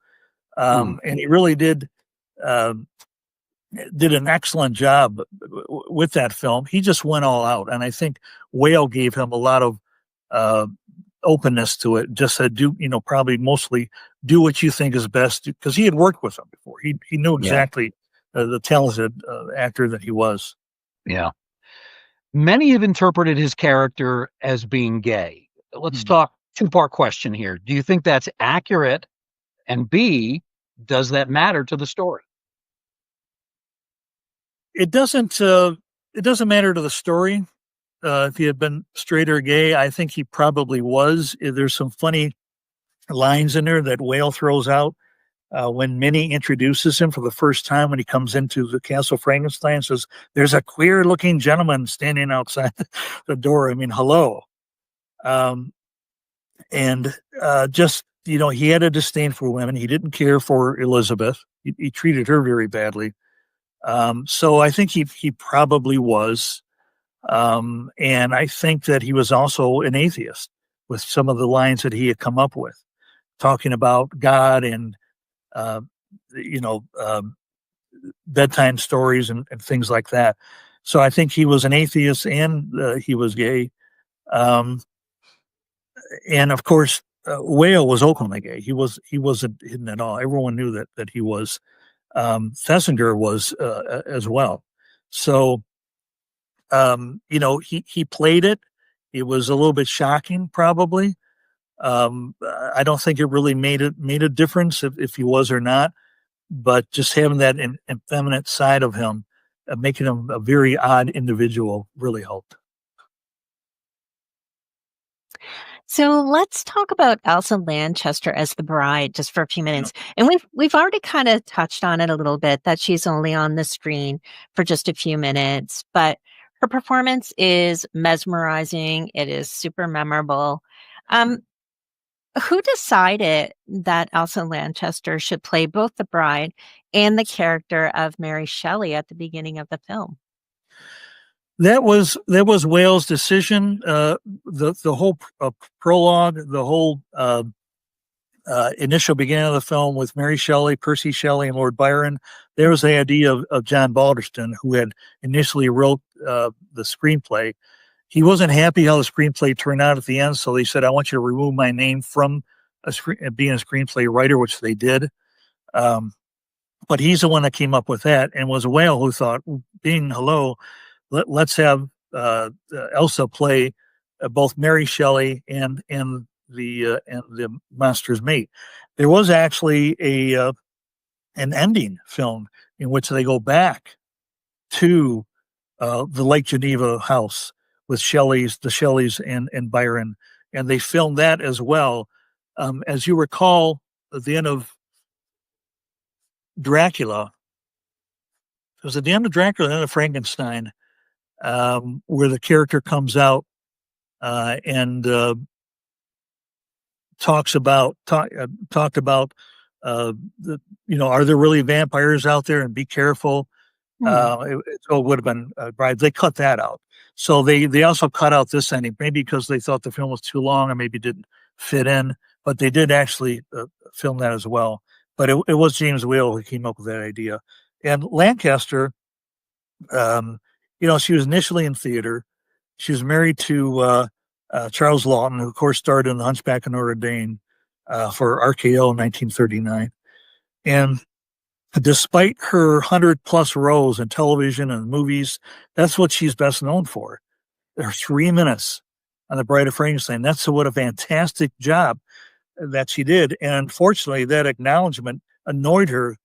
And he really did an excellent job with that film. He just went all out, and I think Whale gave him a lot of openness to it. Just said, probably mostly do what you think is best, because he had worked with him before. He knew exactly the talented actor that he was. Yeah. Many have interpreted his character as being gay. Let's talk two-part question here. Do you think that's accurate? And B, does that matter to the story? It doesn't matter to the story. If he had been straight or gay, I think he probably was. There's some funny lines in there that Whale throws out when Minnie introduces him for the first time when he comes into the Castle Frankenstein. Says, "There's a queer-looking gentleman standing outside the door." I mean, hello. And just, he had a disdain for women. He didn't care for Elizabeth. He treated her very badly. So I think he probably was. And I think that he was also an atheist with some of the lines that he had come up with, talking about God and, bedtime stories and things like that. So I think he was an atheist and he was gay. And of course, Whale was openly gay. He wasn't hidden at all. Everyone knew that he was. Thesiger was as well. So, he played it. It was a little bit shocking, probably. I don't think it really made a difference if he was or not. But just having that effeminate side of him, making him a very odd individual, really helped. So let's talk about Elsa Lanchester as the bride just for a few minutes. And we've already kind of touched on it a little bit, that she's only on the screen for just a few minutes, but her performance is mesmerizing. It is super memorable. who decided that Elsa Lanchester should play both the bride and the character of Mary Shelley at the beginning of the film? That was Whale's decision. The whole prologue, the whole initial beginning of the film with Mary Shelley, Percy Shelley, and Lord Byron. There was the idea of John Balderston, who had initially wrote the screenplay. He wasn't happy how the screenplay turned out at the end, so they said, "I want you to remove my name from being a screenplay writer," which they did. Um, but he's the one that came up with that, and was Whale who thought, being hello, let's have Elsa play both Mary Shelley and the monster's mate. There was actually an ending film in which they go back to the Lake Geneva house with the Shelleys and Byron, and they filmed that as well. As you recall, at the end of Dracula, it was at the end of Dracula, the end of Frankenstein, where the character comes out and talked about the, are there really vampires out there, and be careful. So it would have been Bride. They cut that out. So they also cut out this ending, maybe because they thought the film was too long or maybe didn't fit in. But they did actually film that as well. But it was James Whale who came up with that idea. And Lancaster, she was initially in theater. She was married to Charles Lawton, who of course starred in The Hunchback of Notre Dame for RKO in 1939. And despite her 100+ roles in television and movies, that's what she's best known for. Her 3 minutes on The Bride of Frankenstein. That's what a fantastic job that she did. And unfortunately, that acknowledgement annoyed her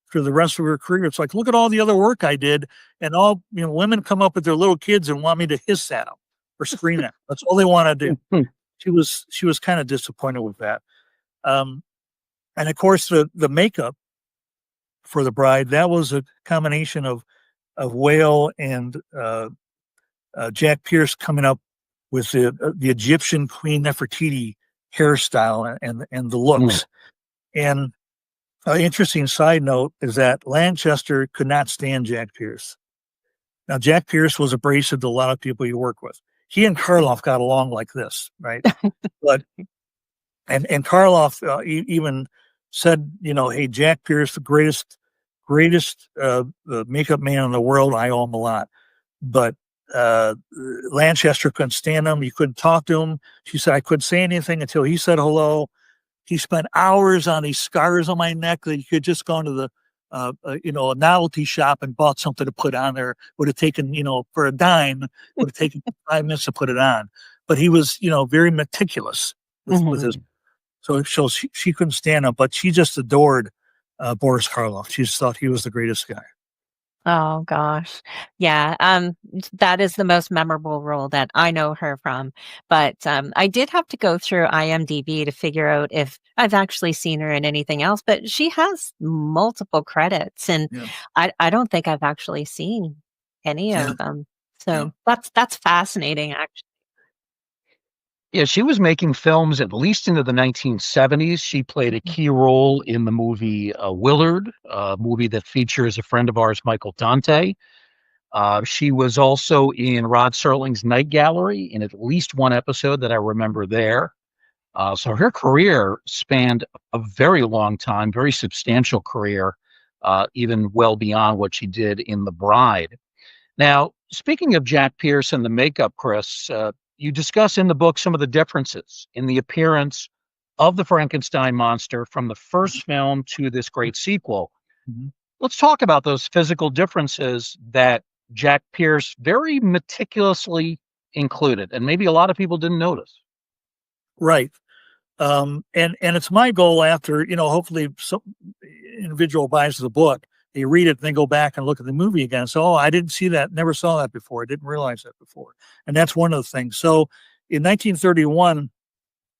for the rest of her career. It's like, look at all the other work I did, and all women come up with their little kids and want me to hiss at them or scream at them. That's all they want to do. She was kind of disappointed with that. And of course, the makeup for the bride, that was a combination of Whale and Jack Pierce coming up with the Egyptian Queen Nefertiti hairstyle and the looks. And an interesting side note is that Lanchester could not stand Jack Pierce. Now, Jack Pierce was abrasive to a lot of people you work with. He and Karloff got along like this, right? But and Karloff even said, hey, Jack Pierce, the greatest makeup man in the world. I owe him a lot. But Lanchester couldn't stand him. You couldn't talk to him. She said, I couldn't say anything until he said hello. He spent hours on these scars on my neck that you could just go into the, a novelty shop and bought something to put on there. Would have taken, for a dime, would have taken 5 minutes to put it on. But he was, very meticulous with his. So she couldn't stand him, but she just adored Boris Karloff. She just thought he was the greatest guy. Oh gosh. Yeah. That is the most memorable role that I know her from. But I did have to go through IMDb to figure out if I've actually seen her in anything else, but she has multiple credits, and I don't think I've actually seen any of them. So that's fascinating, actually. Yeah, she was making films at least into the 1970s. She played a key role in the movie Willard, a movie that features a friend of ours, Michael Dante. She was also in Rod Serling's Night Gallery in at least one episode that I remember there. So her career spanned a very long time, very substantial career, even well beyond what she did in The Bride. Now, speaking of Jack Pierce and the makeup, Chris, you discuss in the book some of the differences in the appearance of the Frankenstein monster from the first film to this great sequel. Let's talk about those physical differences that Jack Pierce very meticulously included, and maybe a lot of people didn't notice. Right. And it's my goal after, hopefully some individual buys the book, they read it and they go back and look at the movie again. So, I didn't see that, never saw that before. I didn't realize that before. And that's one of the things. So in 1931,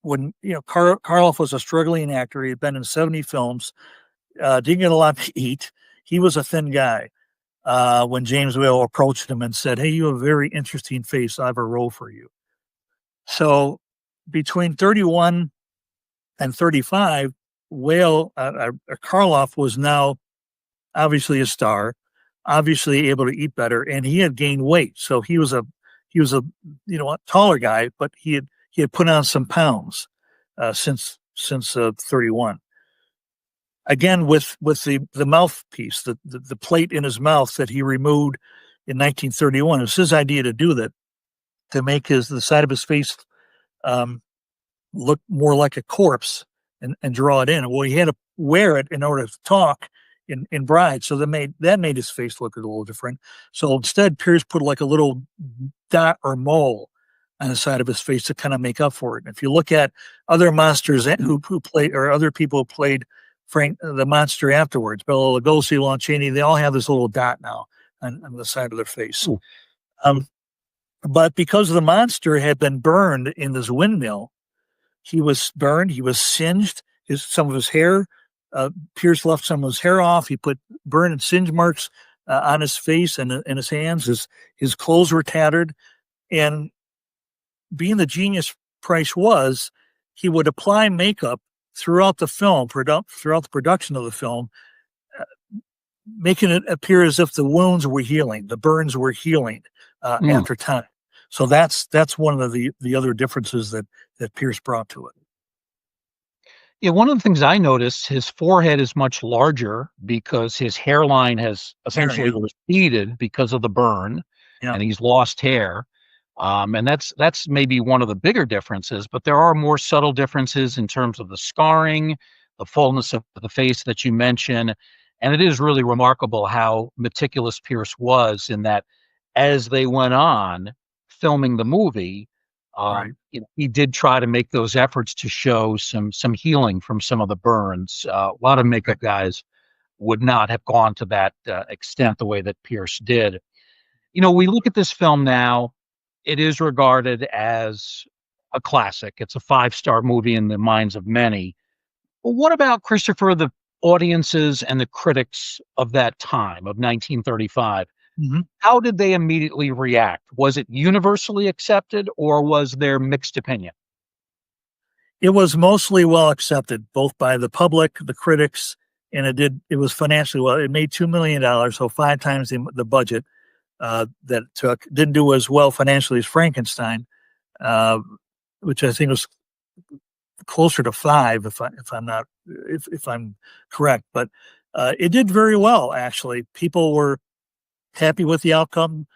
when, Karloff was a struggling actor, he had been in 70 films, didn't get a lot to eat. He was a thin guy. When James Whale approached him and said, hey, you have a very interesting face. I have a role for you. So between 31 And 35, Karloff was now obviously a star, obviously able to eat better, and he had gained weight. So he was a a taller guy, but he had put on some pounds since 31. Again, with the mouthpiece, the plate in his mouth that he removed in 1931. It was his idea to do that, to make the side of his face look more like a corpse and draw it in. Well, he had to wear it in order to talk in Bride, so that made his face look a little different. So instead, Pierce put like a little dot or mole on the side of his face to kind of make up for it. And if you look at other monsters who played, or other people who played Frank the monster afterwards, Bela Lugosi, Lon Chaney, they all have this little dot now on the side of their face. But because the monster had been burned in this windmill, he was burned, he was singed, some of his hair, Pierce left some of his hair off. He put burn and singe marks on his face and his hands. His clothes were tattered. And being the genius Price was, he would apply makeup throughout the film, throughout the production of the film, making it appear as if the wounds were healing, the burns were healing after time. So that's one of the other differences that Pierce brought to it. Yeah, one of the things I noticed, his forehead is much larger because his hairline has essentially receded because of the burn, and he's lost hair. And that's maybe one of the bigger differences, but there are more subtle differences in terms of the scarring, the fullness of the face that you mentioned. And it is really remarkable how meticulous Pierce was in that as they went on filming the movie, he did try to make those efforts to show some healing from some of the burns. A lot of makeup guys would not have gone to that extent the way that Pierce did. We look at this film now, it is regarded as a classic. It's a 5-star movie in the minds of many. But what about, Christopher, the audiences and the critics of that time, of 1935? Mm-hmm. How did they immediately react? Was it universally accepted, or was there mixed opinion? It was mostly well accepted, both by the public, the critics, and it was financially well. It made $2 million, so 5 times the budget that it took. Didn't do as well financially as Frankenstein, which I think was closer to 5, if I'm correct. But it did very well, actually. People were happy with the outcome.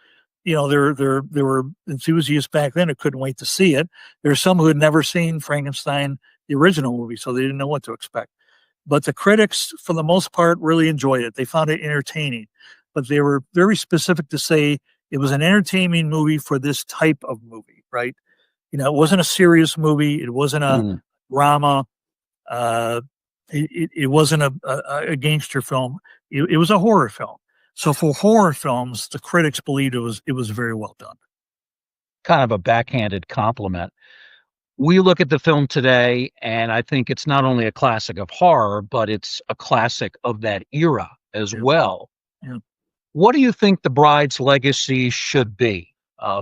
There were enthusiasts back then who couldn't wait to see it. There were some who had never seen Frankenstein, the original movie, so they didn't know what to expect. But the critics, for the most part, really enjoyed it. They found it entertaining, but they were very specific to say it was an entertaining movie for this type of movie, right? It wasn't a serious movie. It wasn't a drama. It wasn't a gangster film. It was a horror film. So for horror films, the critics believed it was very well done. Kind of a backhanded compliment. We look at the film today, and I think it's not only a classic of horror, but it's a classic of that era as well. Yeah. What do you think The Bride's legacy should be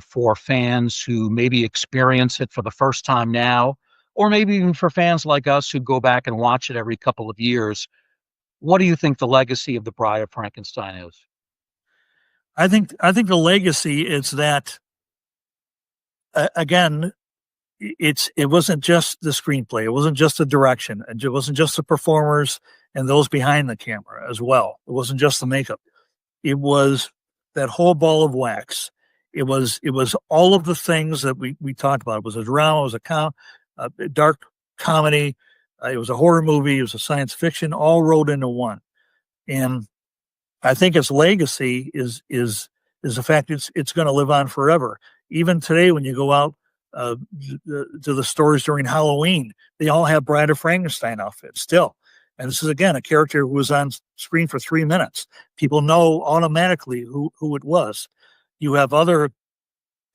for fans who maybe experience it for the first time now, or maybe even for fans like us who go back and watch it every couple of years? What do you think the legacy of The Bride of Frankenstein is? I think the legacy is that, again, it wasn't just the screenplay. It wasn't just the direction. And it wasn't just the performers and those behind the camera as well. It wasn't just the makeup. It was that whole ball of wax. It was all of the things that we talked about. It was a drama. It was a dark comedy. It was a horror movie. It was a science fiction, all rolled into one. And I think its legacy is the fact it's going to live on forever. Even today, when you go out to the stores during Halloween, they all have Bride of Frankenstein outfits still. And this is, again, a character who was on screen for 3 minutes. People know automatically who it was. You have other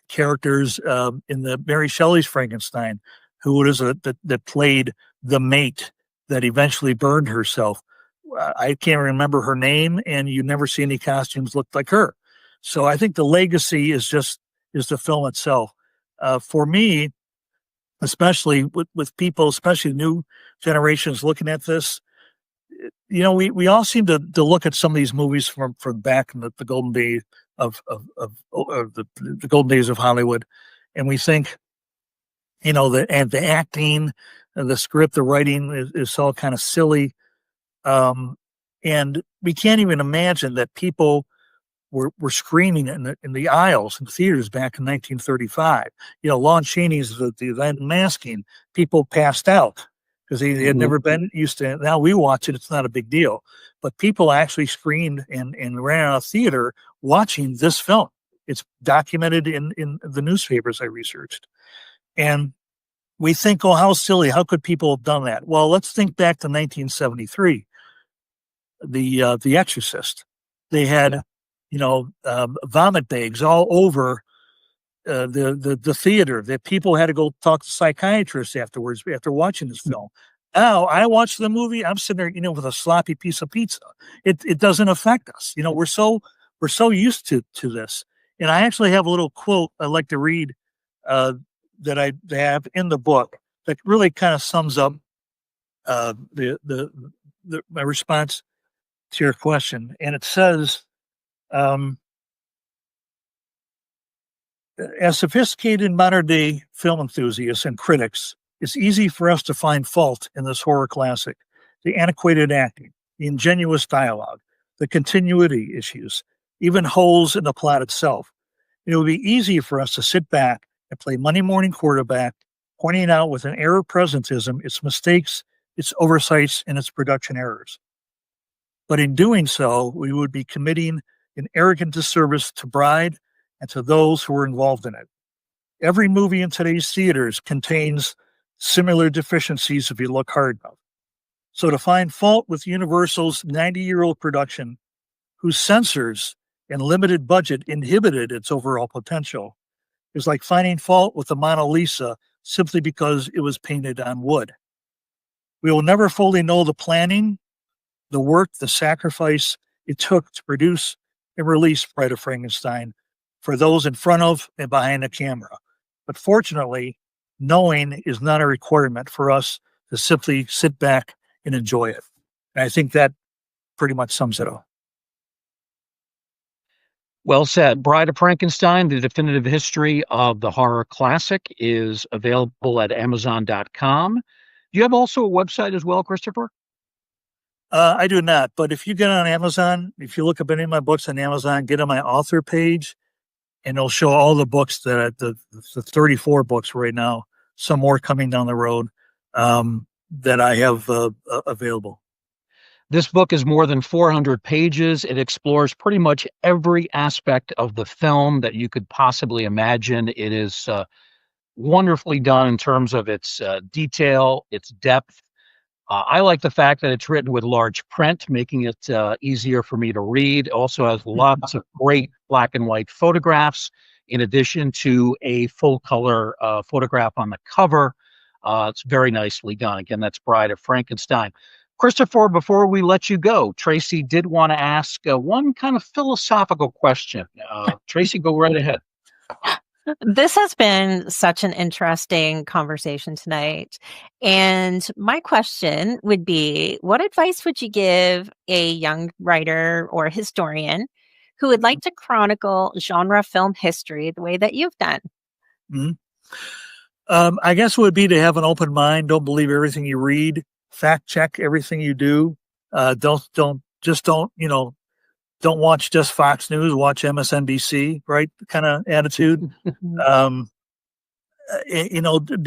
characters in the Mary Shelley's Frankenstein, who it is that played the mate that eventually burned herself. I can't remember her name, and you never see any costumes look like her. So I think the legacy is the film itself. For me, especially with people, especially new generations looking at this, we all seem to look at some of these movies from back in the golden days of the golden days of Hollywood, and we think, the acting, the script, the writing is all kind of silly, and we can't even imagine that people were screaming in the aisles in theaters back in 1935. Lon Chaney's the event masking. People passed out because they had never been used to it. Now we watch it; it's not a big deal. But people actually screamed and ran out of theater watching this film. It's documented in the newspapers I researched, and we think, oh, how silly! How could people have done that? Well, let's think back to 1973. The Exorcist. They had vomit bags all over the theater, that people had to go talk to psychiatrists afterwards after watching this film. Now I watch the movie, I'm sitting there, with a sloppy piece of pizza. It doesn't affect us. We're so used to this. And I actually have a little quote I'd like to read that I have in the book that really kind of sums up my response to your question. And it says, as sophisticated modern-day film enthusiasts and critics, it's easy for us to find fault in this horror classic. The antiquated acting, the ingenuous dialogue, the continuity issues, even holes in the plot itself. It would be easy for us to sit back and play Monday morning quarterback, pointing out with an air of presentism its mistakes, its oversights, and its production errors. But in doing so, we would be committing an arrogant disservice to Bride and to those who were involved in it. Every movie in today's theaters contains similar deficiencies if you look hard enough. So to find fault with Universal's 90-year-old production, whose censors and limited budget inhibited its overall potential, is like finding fault with the Mona Lisa simply because it was painted on wood. We will never fully know the planning, the work, the sacrifice it took to produce and release Bride of Frankenstein for those in front of and behind the camera. But fortunately, knowing is not a requirement for us to simply sit back and enjoy it. And I think that pretty much sums it up. Well said. Bride of Frankenstein, the definitive history of the horror classic, is available at Amazon.com. Do you have also a website as well, Christopher? I do not, but if you get on Amazon, if you look up any of my books on Amazon, get on my author page, and it'll show all the books the 34 books right now, some more coming down the road, that I have available. This book is more than 400 pages. It explores pretty much every aspect of the film that you could possibly imagine. It is wonderfully done in terms of its detail, its depth. I like the fact that it's written with large print, making it easier for me to read. It also has lots of great black and white photographs, in addition to a full color photograph on the cover. It's very nicely done. Again, that's Bride of Frankenstein. Christopher, before we let you go, Tracy did want to ask one kind of philosophical question. Tracy, go right ahead. This has been such an interesting conversation tonight. And my question would be, what advice would you give a young writer or historian who would like to chronicle genre film history the way that you've done? Mm-hmm. I guess it would be to have an open mind. Don't believe everything you read. Fact check everything you do. Don't watch just Fox News, watch MSNBC, right? Kind of attitude. Do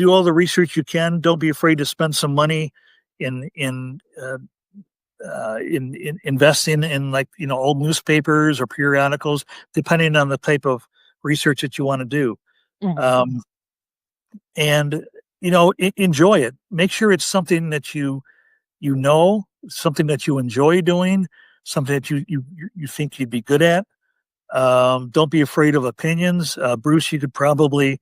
all the research you can. Don't be afraid to spend some money in investing in old newspapers or periodicals, depending on the type of research that you want to do. Mm-hmm. And enjoy it. Make sure it's something that something that you enjoy doing, something that you think you'd be good at. Don't be afraid of opinions. Bruce, you could probably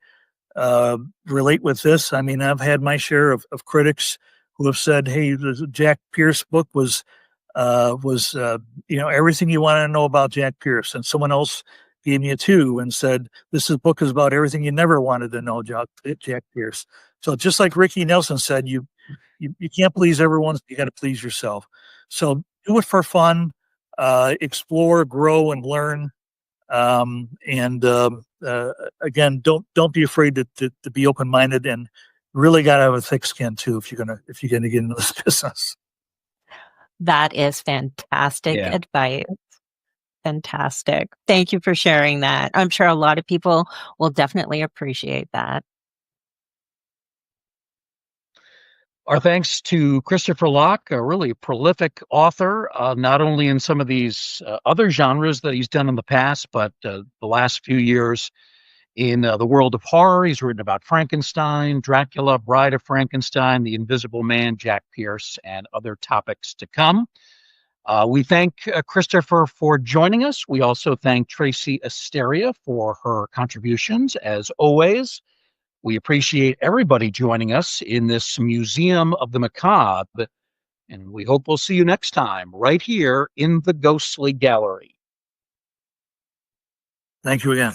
relate with this. I mean, I've had my share of critics who have said, "Hey, the Jack Pierce book was everything you want to know about Jack Pierce," and someone else gave me a 2 and said, book is about everything you never wanted to know, Jack Pierce. So just like Ricky Nelson said, you You can't please everyone. So you got to please yourself. So do it for fun, explore, grow, and learn. And again, don't be afraid to be open minded, and really got to have a thick skin too if you're gonna get into this business. That is fantastic Yeah. advice. Fantastic. Thank you for sharing that. I'm sure a lot of people will definitely appreciate that. Our thanks to Christopher Locke, a really prolific author, not only in some of these other genres that he's done in the past, but the last few years in the world of horror. He's written about Frankenstein, Dracula, Bride of Frankenstein, The Invisible Man, Jack Pierce, and other topics to come. We thank Christopher for joining us. We also thank Tracy Asteria for her contributions, as always. We appreciate everybody joining us in this Museum of the Macabre, and we hope we'll see you next time right here in the Ghostly Gallery. Thank you again.